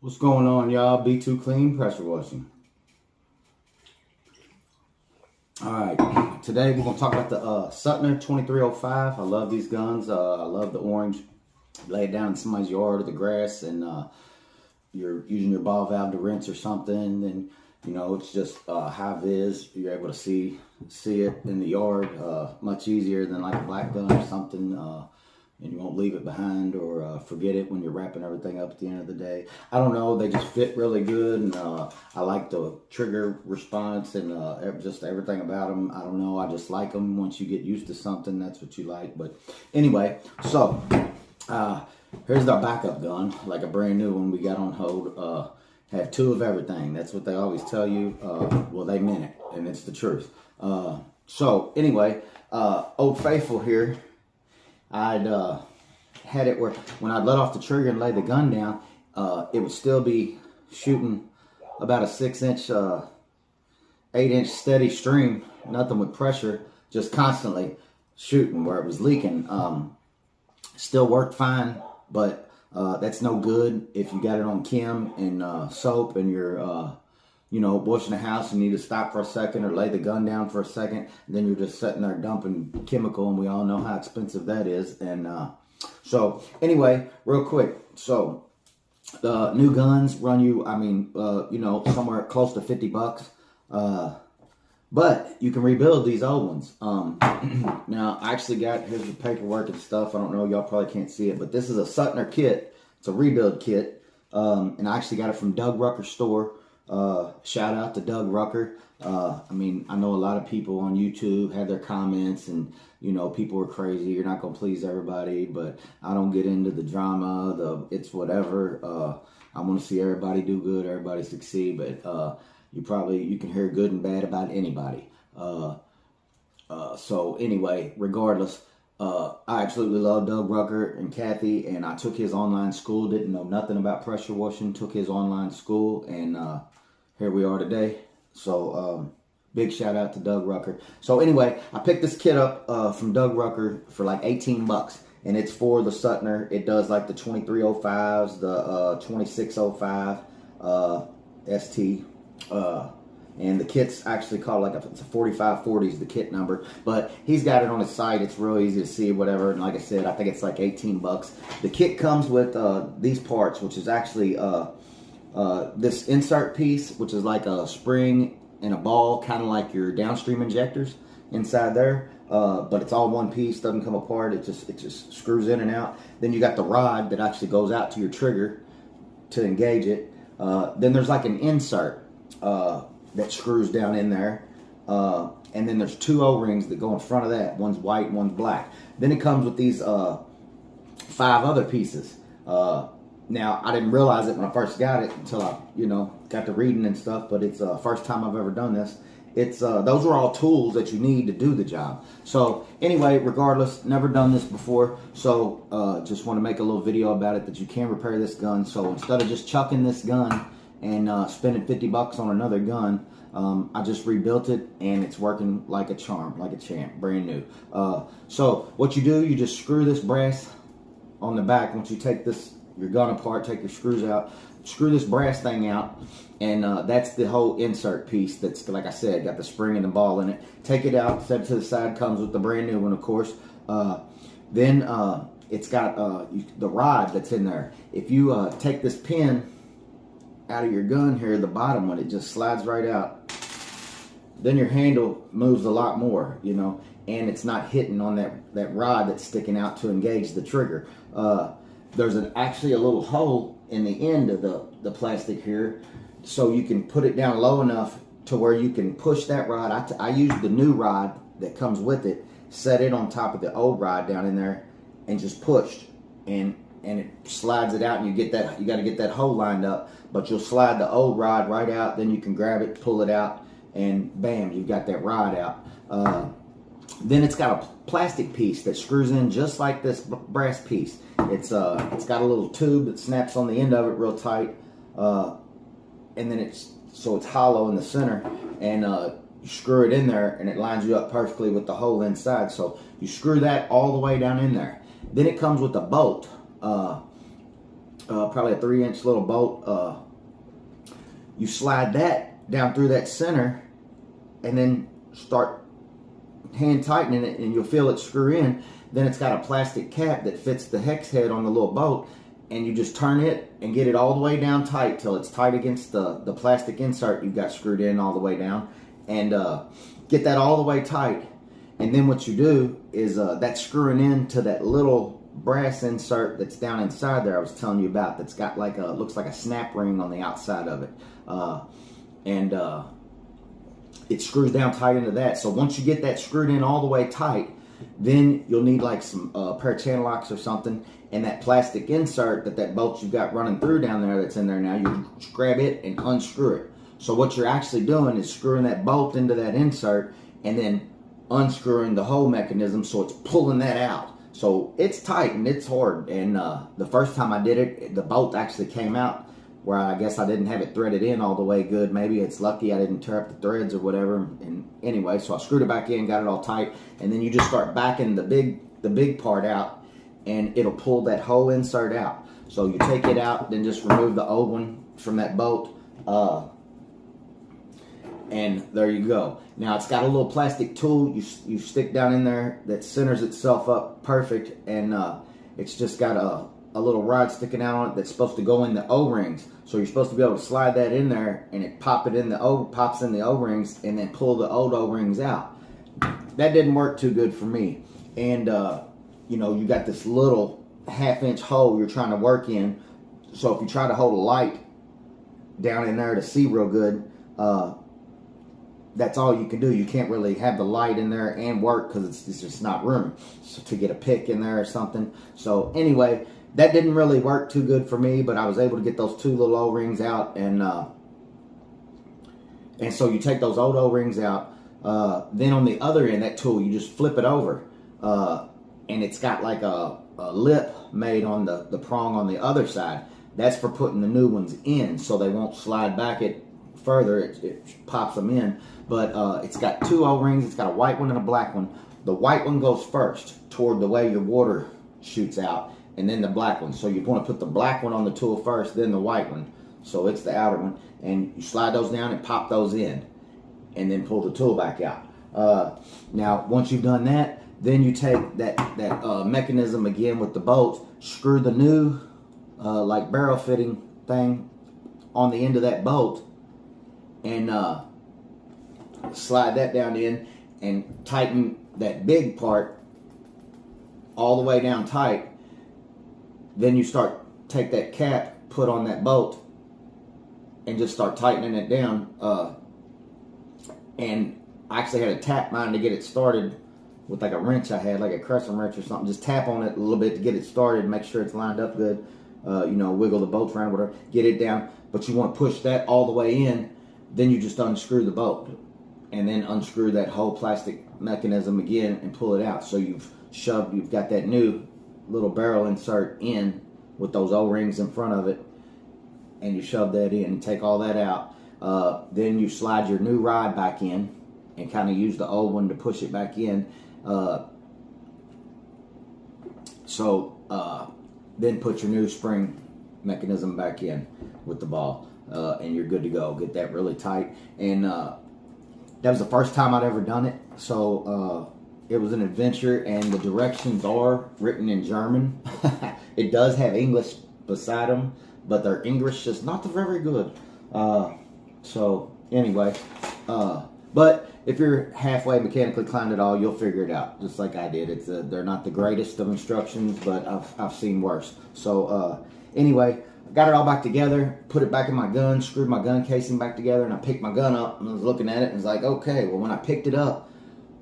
What's going on, y'all? B2 Clean Pressure Washing. Alright, today we're going to talk about the Suttner 2305. I love these guns. I love the orange. Lay it down in somebody's yard or the grass, and you're using your ball valve to rinse or something, and you know it's just high vis. You're able to see it in the yard much easier than like a black gun or something. And you won't leave it behind or forget it when you're wrapping everything up at the end of the day. I don't know, they just fit really good, and I like the trigger response and just everything about them. I don't know, I just like them. Once you get used to something, that's what you like. But anyway, so here's our backup gun, like a brand new one we got on hold. Have two of everything. That's what they always tell you. Well, they meant it, and it's the truth. So anyway, Old Faithful here, I'd had it where when I'd let off the trigger and lay the gun down, it would still be shooting about a 6-inch, 8-inch steady stream, nothing with pressure, just constantly shooting where it was leaking. Still worked fine, but that's no good if you got it on Kim and soap and you're you know, washing the house and need to stop for a second or lay the gun down for a second, and then you're just sitting there dumping chemical, and we all know how expensive that is. And so anyway, real quick, so the new guns run you, I mean, you know, somewhere close to $50. But you can rebuild these old ones. Now, I actually got, here's the paperwork and stuff. I don't know, y'all probably can't see it, but this is a Suttner kit. It's a rebuild kit, and I actually got it from Doug Ruckers Store. Shout out to Doug Rucker. I mean, I know a lot of people on YouTube had their comments, and you know, people are crazy. You're not gonna please everybody, but I don't get into the drama. It's whatever. I want to see everybody do good, everybody succeed. But you can hear good and bad about anybody. So anyway, regardless. I absolutely love Doug Rucker and Kathy, and I took his online school, didn't know nothing about pressure washing, took his online school, and here we are today. So big shout out to Doug Rucker. So anyway, I picked this kit up from Doug Rucker for like $18, and it's for the Suttner. It does like the 2305s, the 2605 ST, and the kit's actually called like it's a 4540 is the kit number, but he's got it on his site. It's real easy to see, whatever. And like I said, I think it's like $18. The kit comes with these parts, which is actually this insert piece, which is like a spring and a ball, kind of like your downstream injectors inside there. But it's all one piece, doesn't come apart. It just screws in and out. Then you got the rod that actually goes out to your trigger to engage it. Then there's like an insert that screws down in there, and then there's two O-rings that go in front of that. One's white, one's black. Then it comes with these 5 other pieces. Now, I didn't realize it when I first got it until I, you know, got to reading and stuff, but it's the first time I've ever done this. It's those are all tools that you need to do the job. So anyway, regardless, never done this before, so just want to make a little video about it that you can repair this gun. So instead of just chucking this gun and spending $50 on another gun, I just rebuilt it, and it's working like a charm, like a champ, brand new. So what you do, you just screw this brass on the back. Once you take your gun apart, take your screws out, screw this brass thing out, and that's the whole insert piece that's, like I said, got the spring and the ball in it. Take it out, set it to the side, comes with the brand new one, of course. Then it's got the rod that's in there. If you take this pin out of your gun here, the bottom one, it just slides right out. Then your handle moves a lot more, you know, and it's not hitting on that rod that's sticking out to engage the trigger. There's actually a little hole in the end of the plastic here, so you can put it down low enough to where you can push that rod. I used the new rod that comes with it, set it on top of the old rod down in there, and just pushed, and it slides it out, and you got to get that hole lined up, but you'll slide the old rod right out, then you can grab it, pull it out, and bam, you've got that rod out. Then it's got a plastic piece that screws in just like this brass piece. It's got a little tube that snaps on the end of it real tight, and then it's hollow in the center, and you screw it in there, and it lines you up perfectly with the hole inside. So you screw that all the way down in there. Then it comes with a bolt. probably a 3-inch little bolt. You slide that down through that center and then start hand tightening it, and you'll feel it screw in. Then it's got a plastic cap that fits the hex head on the little bolt, and you just turn it and get it all the way down tight till it's tight against the plastic insert you've got screwed in all the way down, and get that all the way tight. And then what you do is that's screwing into that little brass insert that's down inside there I was telling you about, that's got like a, looks like a snap ring on the outside of it, and it screws down tight into that. So once you get that screwed in all the way tight, then you'll need like some pair of channel locks or something, and that plastic insert that bolt you've got running through down there that's in there now, you just grab it and unscrew it. So what you're actually doing is screwing that bolt into that insert and then unscrewing the whole mechanism, so it's pulling that out. So it's tight and it's hard, and the first time I did it, the bolt actually came out where I guess I didn't have it threaded in all the way good. Maybe it's lucky I didn't tear up the threads or whatever. And anyway, so I screwed it back in, got it all tight, and then you just start backing the big part out, and it'll pull that whole insert out. So you take it out, then just remove the old one from that bolt, and there you go. Now it's got a little plastic tool you stick down in there that centers itself up perfect, and it's just got a little rod sticking out on it that's supposed to go in the O-rings. So you're supposed to be able to slide that in there, and it pops in the O-rings, and then pull the old O-rings out. That didn't work too good for me. And you know, you got this little 1/2-inch hole you're trying to work in. So if you try to hold a light down in there to see real good, that's all you can do. You can't really have the light in there and work because it's just not room to get a pick in there or something. So anyway, that didn't really work too good for me, but I was able to get those 2 little O-rings out, and so you take those old O-rings out. Then on the other end, that tool, you just flip it over, and it's got like a lip made on the prong on the other side. That's for putting the new ones in, so they won't slide back it further. It pops them in. But it's got 2 O-rings. It's got a white one and a black one. The white one goes first toward the way your water shoots out, and then the black one. So you want to put the black one on the tool first, then the white one. So it's the outer one. And you slide those down and pop those in, and then pull the tool back out. Now, once you've done that, then you take that mechanism again with the bolts, screw the new like barrel fitting thing on the end of that bolt, and slide that down in and tighten that big part all the way down tight. Then you take that cap, put on that bolt, and just start tightening it down. And I actually had to tap mine to get it started with like a wrench I had, like a crescent wrench or something. Just tap on it a little bit to get it started, make sure it's lined up good. You know, wiggle the bolts around, whatever, get it down. But you want to push that all the way in. Then you just unscrew the bolt, and then unscrew that whole plastic mechanism again and pull it out. So you've got that new little barrel insert in with those O-rings in front of it, and you shove that in and take all that out. Then you slide your new rod back in and kind of use the old one to push it back in. Then put your new spring mechanism back in with the ball, and you're good to go. Get that really tight. And that was the first time I'd ever done it, so it was an adventure, and the directions are written in German. It does have English beside them, but their English is not very good. So anyway, but if you're halfway mechanically inclined at all, you'll figure it out, just like I did. They're not the greatest of instructions, but I've seen worse. So anyway, I got it all back together, put it back in my gun, screwed my gun casing back together, and I picked my gun up and I was looking at it and was like, okay, well, when I picked it up,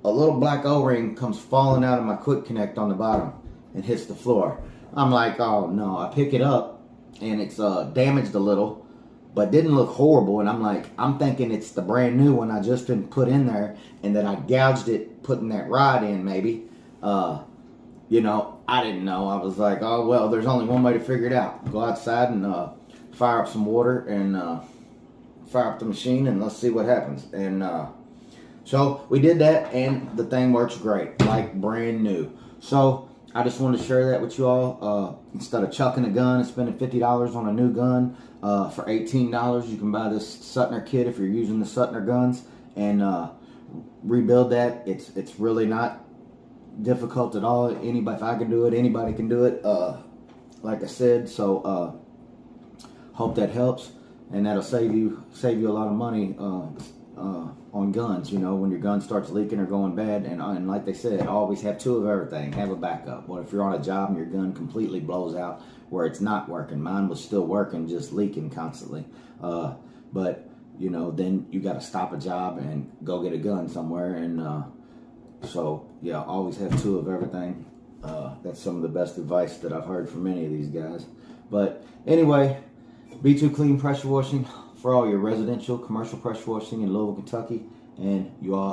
a little black O-ring comes falling out of my quick connect on the bottom and hits the floor. I'm like, oh no. I pick it up and it's damaged a little, but didn't look horrible. And I'm thinking it's the brand new one I just didn't put in there, and that I gouged it putting that rod in maybe. You know, I didn't know. I was like, oh well, there's only one way to figure it out. Go outside and fire up some water and fire up the machine, and let's see what happens. And so we did that, and the thing works great, like brand new. So I just wanted to share that with you all. Instead of chucking a gun and spending $50 on a new gun, for $18 you can buy this Suttner kit if you're using the Suttner guns and rebuild that. It's really not difficult at all. Anybody, if I can do it, anybody can do it. Like I said, so hope that helps, and that'll save you a lot of money on guns. You know, when your gun starts leaking or going bad, and like they said, always have two of everything. Have a backup. What if you're on a job and your gun completely blows out where it's not working? Mine was still working, just leaking constantly. But you know, then you got to stop a job and go get a gun somewhere, and so yeah, always have two of everything. That's some of the best advice that I've heard from many of these guys. But anyway, B2 Clean Pressure Washing for all your residential, commercial pressure washing in Louisville, Kentucky, and you all